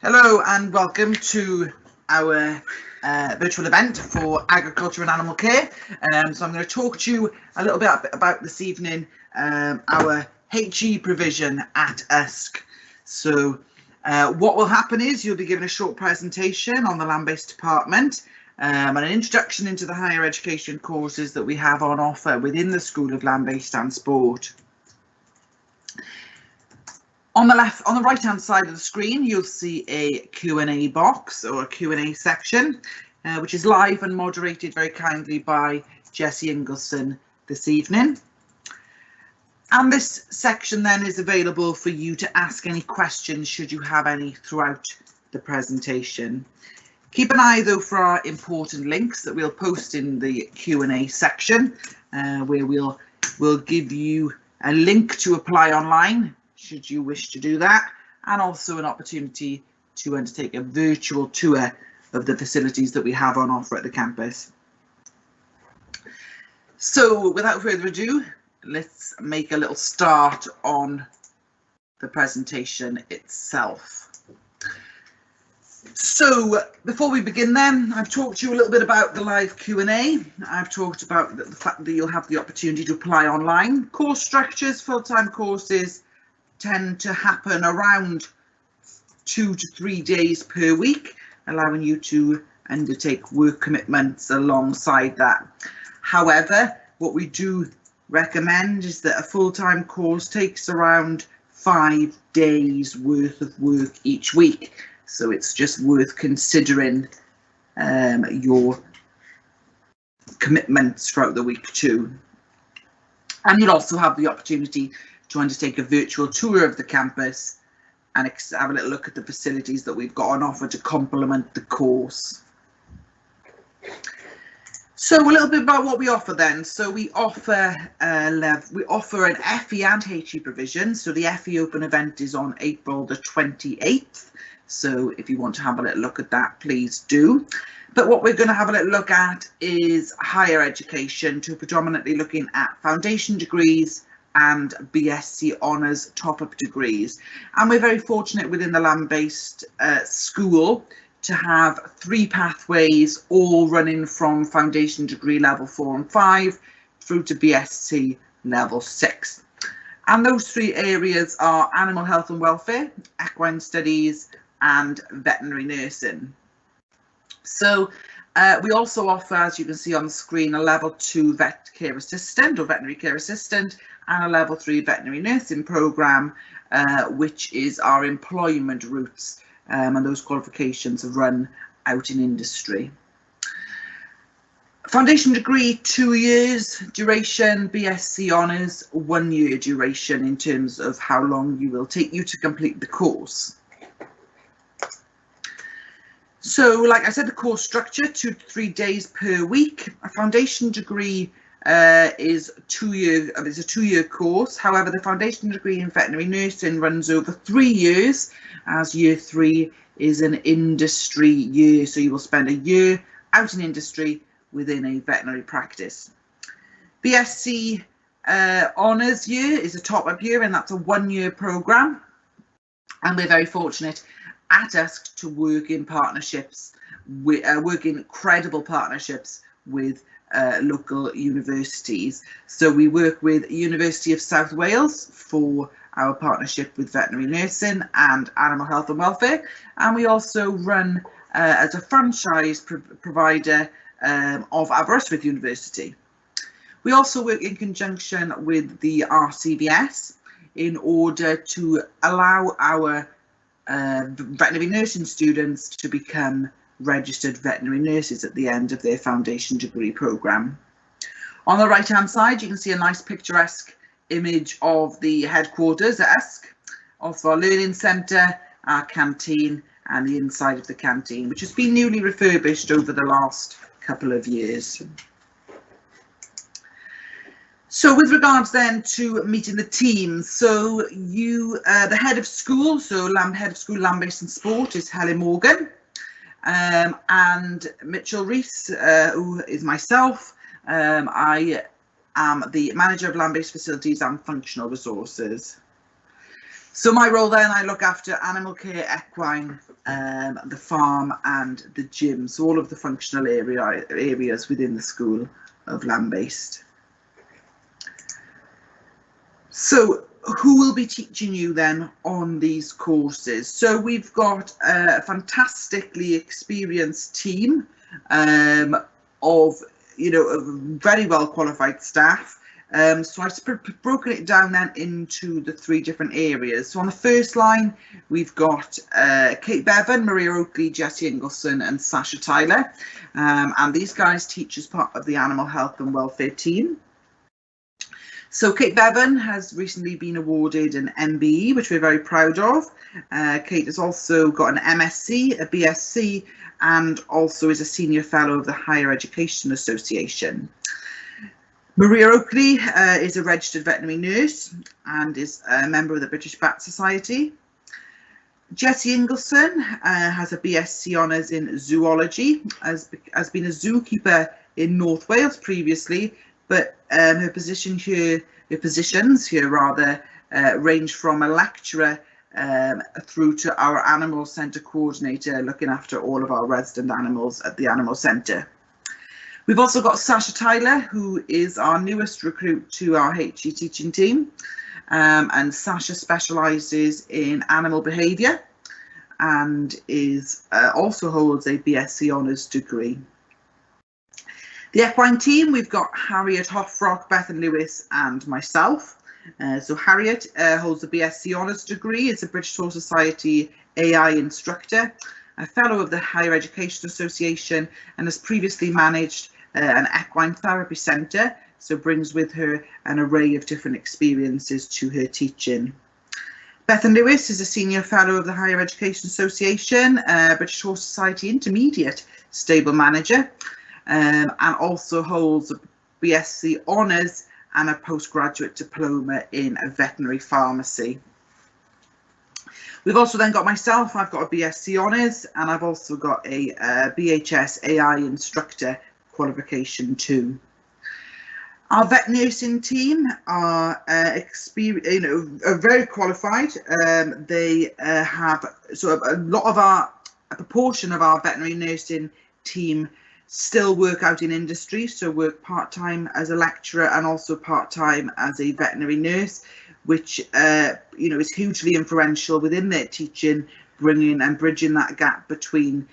Hello and welcome to our virtual event for agriculture and animal care. So I'm going to talk to you a little bit about this evening our HE provision at Addysg. So what will happen is you'll be given a short presentation on the land-based department and an introduction into the higher education courses that we have on offer within the School of Land-Based and Sport. On the right hand side of the screen, you'll see a Q&A box or a Q&A section, which is live and moderated very kindly by Jessie Ingleson this evening. And this section then is available for you to ask any questions should you have any throughout the presentation. Keep an eye though for our important links that we'll post in the Q&A section, where we'll give you a link to apply online should you wish to do that, and also an opportunity to undertake a virtual tour of the facilities that we have on offer at the campus. So without further ado, let's make a little start on the presentation itself. So before we begin then, I've talked to you a little bit about the live Q&A. I've talked about the fact that you'll have the opportunity to apply online. Course structures, full-time courses tend to happen around 2 to 3 days per week, allowing you to undertake work commitments alongside that. However, what we do recommend is that a full-time course takes around 5 days worth of work each week. So it's just worth considering your commitments throughout the week too. And you'll also have the opportunity to undertake a virtual tour of the campus and have a little look at the facilities that we've got on offer to complement the course. So a little bit about what we offer then. So we offer an FE and HE provision. So the FE open event is on April the 28th. So if you want to have a little look at that, please do. But what we're going to have a little look at is higher education, to predominantly looking at foundation degrees and BSc honours top-up degrees. And we're very fortunate within the land-based school to have 3 pathways, all running from foundation degree level 4 and 5 through to BSc level 6. And those 3 areas are animal health and welfare, equine studies and veterinary nursing. So we also offer, as you can see on the screen, a level 2 vet care assistant or veterinary care assistant and a level 3 veterinary nursing programme, which is our employment routes, and those qualifications are run out in industry. Foundation degree 2 years duration, BSc honours 1 year duration in terms of how long you will take you to complete the course. So like I said, the course structure, 2 to 3 days per week. A foundation degree is a 2-year course. However, the foundation degree in veterinary nursing runs over 3 years, as year 3 is an industry year. So you will spend a year out in industry within a veterinary practice. BSc honours year is a top-up year, and that's a 1-year programme. And we're very fortunate at Addysg to work in partnerships, work in credible partnerships with local universities. So we work with University of South Wales for our partnership with veterinary nursing and animal health and welfare, and we also run as a franchise provider of Aberystwyth University. We also work in conjunction with the RCVS in order to allow our veterinary nursing students to become registered veterinary nurses at the end of their foundation degree programme. On the right hand side, you can see a nice picturesque image of the headquarters at Addysg, of our learning centre, our canteen and the inside of the canteen, which has been newly refurbished over the last couple of years. So with regards then to meeting the team, so you, the head of school, head of school land-based and sport is Helen Morgan, and Mitchell Rees, who is myself. I am the manager of land-based facilities and functional resources. So my role then, I look after animal care, equine the farm and the gym, so all of the functional areas within the School of Land-Based. So who will be teaching you then on these courses? So we've got a fantastically experienced team of, you know, very well qualified staff. So I've broken it down then into the 3 different areas. So on the first line, we've got Kate Bevan, Maria Oakley, Jessie Ingleson and Sasha Tyler. And these guys teach as part of the Animal Health and Welfare team. So Kate Bevan has recently been awarded an MBE, which we're very proud of. Kate has also got an MSc, a BSc, and also is a Senior Fellow of the Higher Education Association. Maria Oakley is a registered veterinary nurse and is a member of the British Bat Society. Jessie Ingleson has a BSc Honours in Zoology, has been a zookeeper in North Wales previously, but her positions here range from a lecturer through to our Animal Centre coordinator, looking after all of our resident animals at the Animal Centre. We've also got Sasha Tyler, who is our newest recruit to our HE teaching team, and Sasha specialises in animal behaviour and also holds a BSc Honours degree. The equine team, we've got Harriet Hoffrock, Bethan Lewis and myself. So Harriet holds a BSc Honours degree, is a British Horse Society AI instructor, a fellow of the Higher Education Association, and has previously managed an equine therapy centre, so brings with her an array of different experiences to her teaching. Bethan Lewis is a Senior Fellow of the Higher Education Association, British Horse Society Intermediate Stable Manager, and also holds a BSc Honours and a postgraduate diploma in veterinary pharmacy. We've also then got myself. I've got a BSc Honours and I've also got a BHS AI instructor qualification too. Our vet nursing team are very qualified. They have a proportion of our veterinary nursing team still work out in industry, so work part-time as a lecturer and also part-time as a veterinary nurse, which is hugely influential within their teaching, bringing and bridging that gap between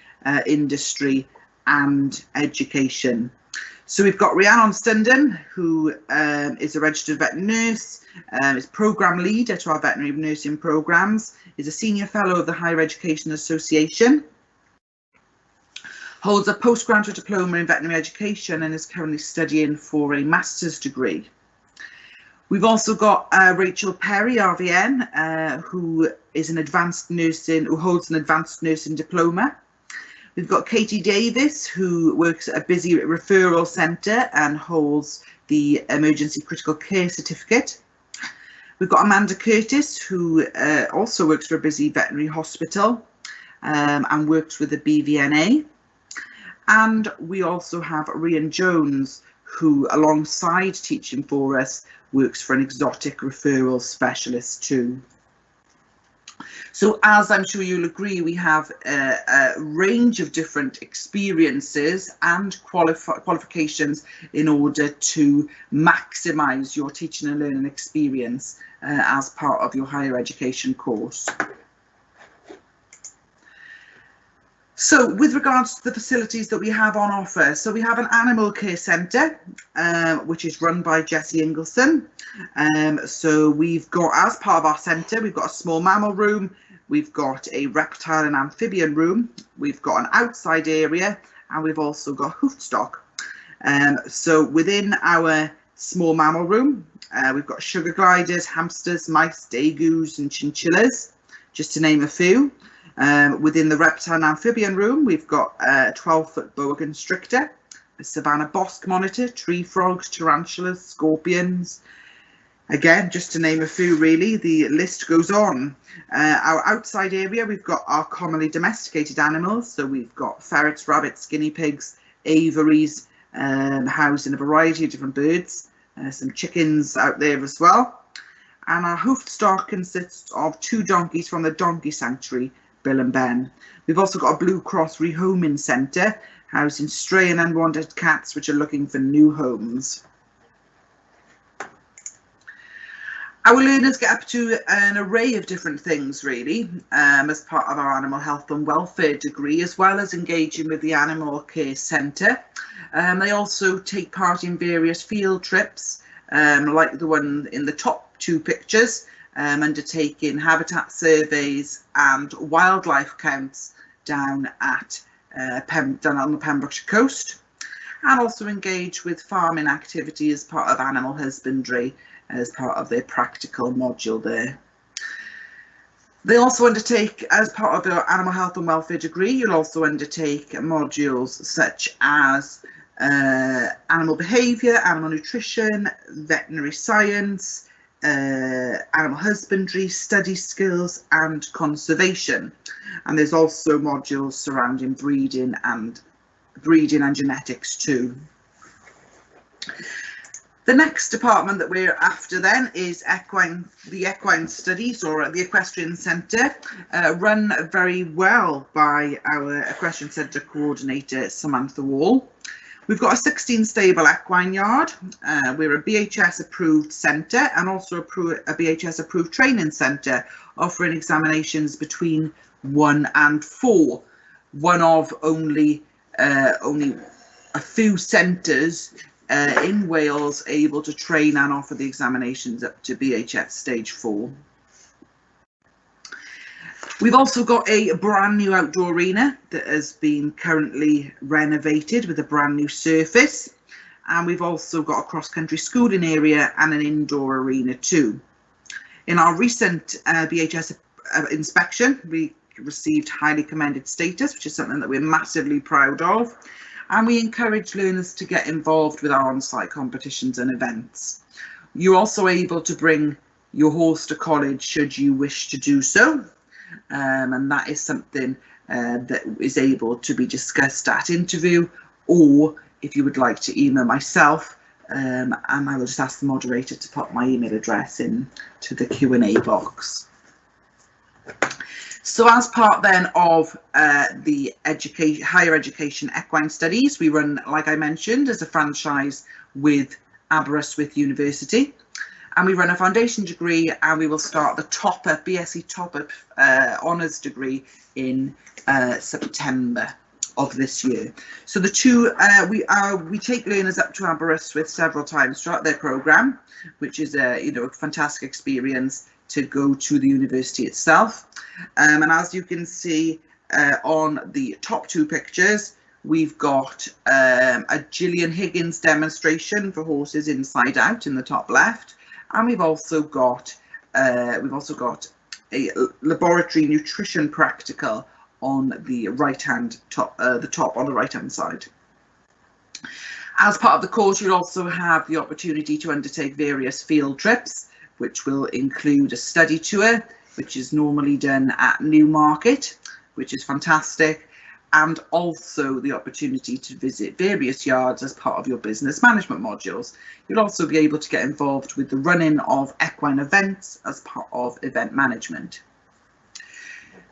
industry and education. So we've got Rhiannon Stundon, who is a registered veterinary nurse, is programme leader to our veterinary nursing programmes, is a Senior Fellow of the Higher Education Association, holds a postgraduate diploma in veterinary education and is currently studying for a master's degree. We've also got Rachel Perry, RVN, who holds an advanced nursing diploma. We've got Katie Davis, who works at a busy referral centre and holds the emergency critical care certificate. We've got Amanda Curtis, who also works for a busy veterinary hospital and works with the BVNA. And we also have Rhian Jones, who alongside teaching for us works for an exotic referral specialist too. So as I'm sure you'll agree, we have a range of different experiences and qualifications in order to maximise your teaching and learning experience as part of your higher education course. So with regards to the facilities that we have on offer, so we have an animal care centre, which is run by Jessie Ingleson. So we've got, as part of our centre, we've got a small mammal room, we've got a reptile and amphibian room, we've got an outside area, and we've also got hoofed stock. So within our small mammal room, we've got sugar gliders, hamsters, mice, dagoos and chinchillas, just to name a few. Within the reptile and amphibian room, we've got a 12-foot boa constrictor, a savanna bosque monitor, tree frogs, tarantulas, scorpions. Again, just to name a few, really, the list goes on. Our outside area, we've got our commonly domesticated animals. So we've got ferrets, rabbits, guinea pigs, aviaries, housing a variety of different birds, some chickens out there as well. And our hoofed stock consists of 2 donkeys from the donkey sanctuary, Bill and Ben. We've also got a Blue Cross rehoming centre, housing stray and unwanted cats which are looking for new homes. Our learners get up to an array of different things, really, as part of our animal health and welfare degree, as well as engaging with the Animal Care Centre. They also take part in various field trips, like the one in the top two pictures, undertaking habitat surveys and wildlife counts down at down on the Pembrokeshire coast, and also engage with farming activity as part of animal husbandry as part of their practical module there. They also undertake, as part of their animal health and welfare degree, you'll also undertake modules such as animal behaviour, animal nutrition, veterinary science, animal husbandry, study skills and conservation. And there's also modules surrounding breeding and genetics too. The next department that we're after then is the equine studies, or the Equestrian Centre, run very well by our Equestrian Centre coordinator Samantha Wall. We've got a 16 stable equine yard. We're a BHS approved centre and also a BHS approved training centre, offering examinations between 1 and 4. One of only a few centres in Wales able to train and offer the examinations up to BHS stage 4. We've also got a brand new outdoor arena that has been currently renovated with a brand new surface, and we've also got a cross-country schooling area and an indoor arena too. In our recent BHS inspection, we received highly commended status, which is something that we're massively proud of. And we encourage learners to get involved with our on-site competitions and events. You're also able to bring your horse to college should you wish to do so, and that is something that is able to be discussed at interview, or if you would like to email myself, and I will just ask the moderator to pop my email address in to the Q&A box. So as part then of the higher education equine studies, we run, like I mentioned, as a franchise with Aberystwyth University, and we run a foundation degree, and we will start the BSc top-up honours degree in September of this year. So the two, we take learners up to Aberystwyth several times throughout their programme, which is a fantastic experience to go to the university itself. And as you can see on the top two pictures, we've got a Gillian Higgins demonstration for horses inside out in the top left, and we've also got a laboratory nutrition practical on the right-hand top, the top on the right-hand side. As part of the course, you'll also have the opportunity to undertake various field trips, which will include a study tour, which is normally done at Newmarket, which is fantastic, and also the opportunity to visit various yards as part of your business management modules. You'll also be able to get involved with the running of equine events as part of event management.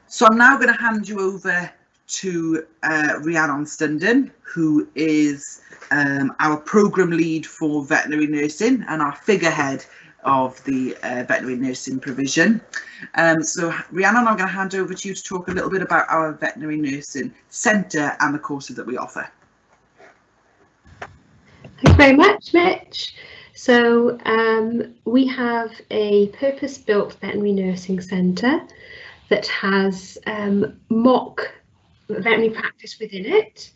So I'm now going to hand you over to Rhiannon Stundon, who is our programme lead for veterinary nursing and our figurehead of the veterinary nursing provision. So Rhiannon, I'm going to hand over to you to talk a little bit about our veterinary nursing centre and the courses that we offer. Thanks very much, Mitch. So we have a purpose-built veterinary nursing centre that has mock veterinary practice within it,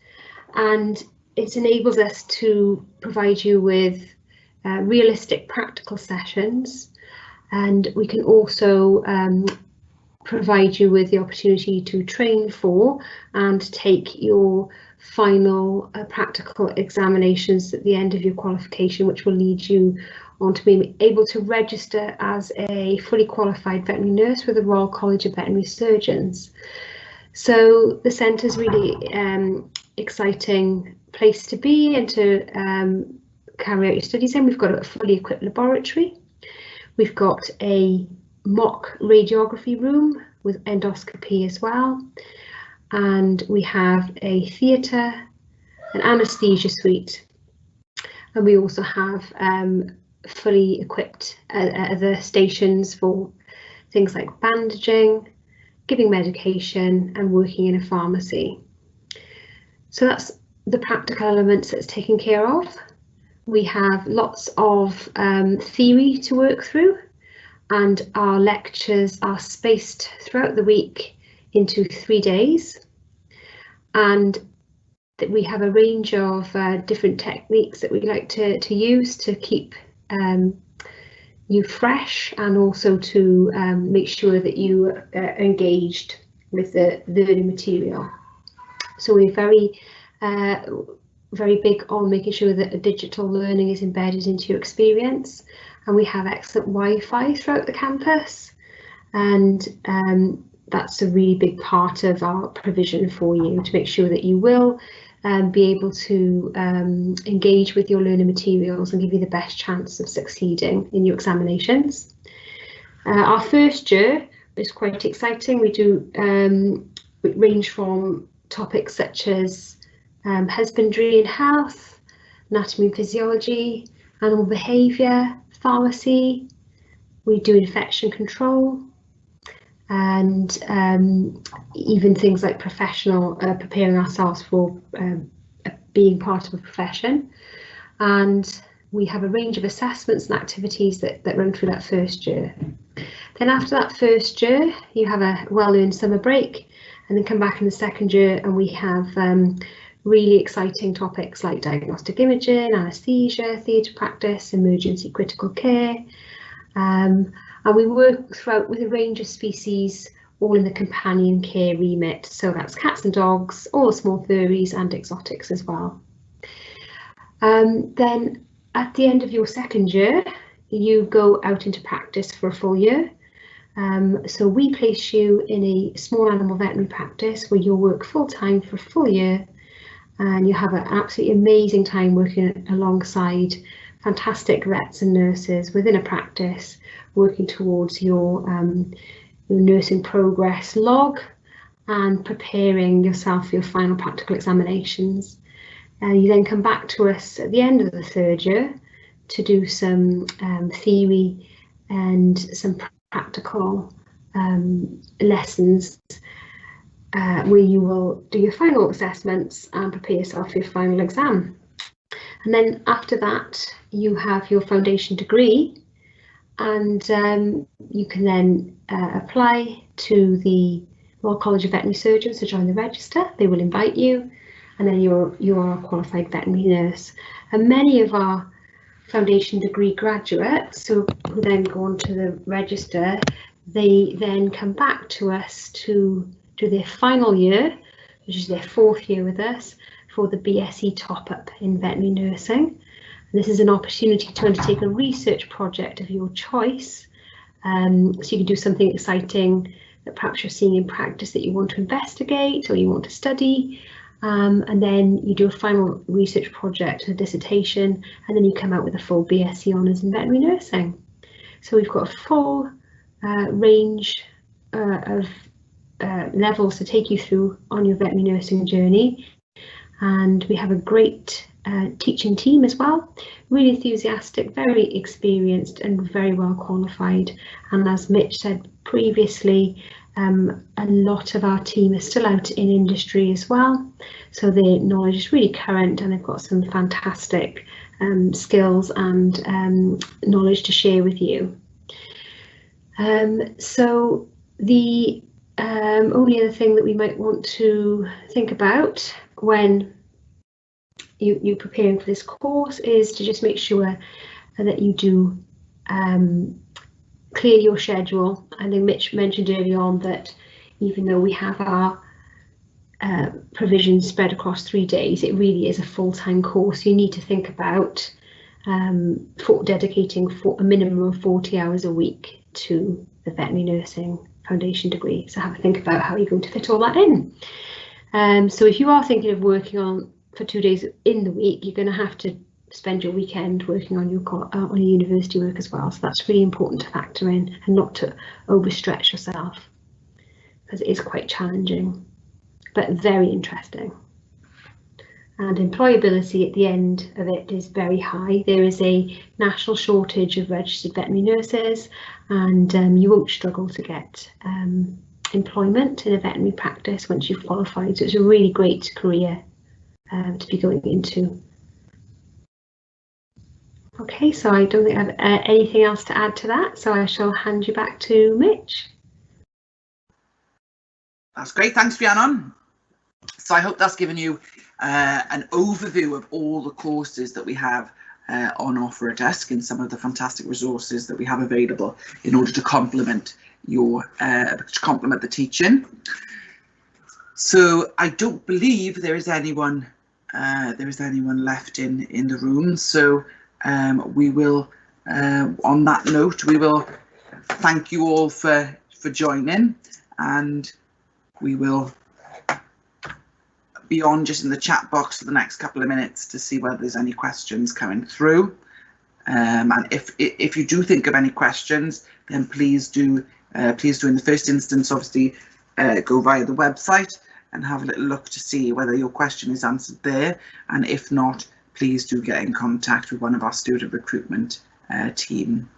and it enables us to provide you with realistic practical sessions, and we can also provide you with the opportunity to train for and take your final practical examinations at the end of your qualification, which will lead you on to being able to register as a fully qualified veterinary nurse with the Royal College of Veterinary Surgeons. So the centre is really exciting place to be and to carry out your studies in. We've got a fully equipped laboratory. We've got a mock radiography room with endoscopy as well. And we have a theatre, an anaesthesia suite, and we also have fully equipped other stations for things like bandaging, giving medication, and working in a pharmacy. So that's the practical elements that's taken care of. We have lots of theory to work through, and our lectures are spaced throughout the week into 3 days. And that we have a range of different techniques that we like to use to keep you fresh, and also to make sure that you are engaged with the learning material. So we're very big on making sure that digital learning is embedded into your experience, and we have excellent Wi-Fi throughout the campus, and that's a really big part of our provision for you, to make sure that you will be able to engage with your learning materials and give you the best chance of succeeding in your examinations. Our first year is quite exciting. We do range from topics such as husbandry and health, anatomy and physiology, animal behaviour, pharmacy. We do infection control, and even things like professional, preparing ourselves for being part of a profession. And we have a range of assessments and activities that run through that first year. Then after that first year, you have a well-earned summer break, and then come back in the second year, and we have really exciting topics like diagnostic imaging, anaesthesia, theatre practice, emergency critical care. And we work throughout with a range of species, all in the companion care remit. So that's cats and dogs, all small furries and exotics as well. Then at the end of your second year, you go out into practice for a full year. So we place you in a small animal veterinary practice where you'll work full time for a full year, and you have an absolutely amazing time working alongside fantastic vets and nurses within a practice, working towards your nursing progress log and preparing yourself for your final practical examinations. You then come back to us at the end of the third year to do some theory and some practical lessons where you will do your final assessments and prepare yourself for your final exam. And then after that, you have your foundation degree, and you can then apply to the Royal College of Veterinary Surgeons to join the register. They will invite you, and then you are a qualified veterinary nurse. And many of our foundation degree graduates who then go on to the register, they then come back to us to do their final year, which is their fourth year with us, for the BSc top-up in veterinary nursing. And this is an opportunity to undertake a research project of your choice. So you can do something exciting that perhaps you're seeing in practice that you want to investigate or you want to study. And then you do a final research project, a dissertation, and then you come out with a full BSc honours in veterinary nursing. So we've got a full range of levels to take you through on your veterinary nursing journey, and we have a great teaching team as well, really enthusiastic, very experienced and very well qualified. And as Mitch said previously, a lot of our team is still out in industry as well, so their knowledge is really current, and they've got some fantastic skills and knowledge to share with you. So the only other thing that we might want to think about when you're preparing for this course is to just make sure that you do clear your schedule. I think Mitch mentioned early on that even though we have our provisions spread across 3 days, it really is a full-time course. You need to think about dedicating a minimum of 40 hours a week to the veterinary nursing foundation degree. So have a think about how you're going to fit all that in. So if you are thinking of working on for 2 days in the week, you're going to have to spend your weekend working on your university work as well. So that's really important to factor in and not to overstretch yourself. because it is quite challenging, but very interesting. And employability at the end of it is very high. There is a national shortage of registered veterinary nurses, and you won't struggle to get employment in a veterinary practice once you've qualified. So it's a really great career to be going into. Okay, so I don't think I have anything else to add to that, so I shall hand you back to Mitch. That's great, thanks Rhiannon. So I hope that's given you an overview of all the courses that we have on offer at Addysg and some of the fantastic resources that we have available in order to complement your the teaching. So I don't believe there is anyone left in the room. So we will, on that note, we will thank you all for joining, and we will be on just in the chat box for the next couple of minutes to see whether there's any questions coming through. And if you do think of any questions, then please do in the first instance, obviously, go via the website and have a little look to see whether your question is answered there. And if not, please do get in contact with one of our student recruitment team.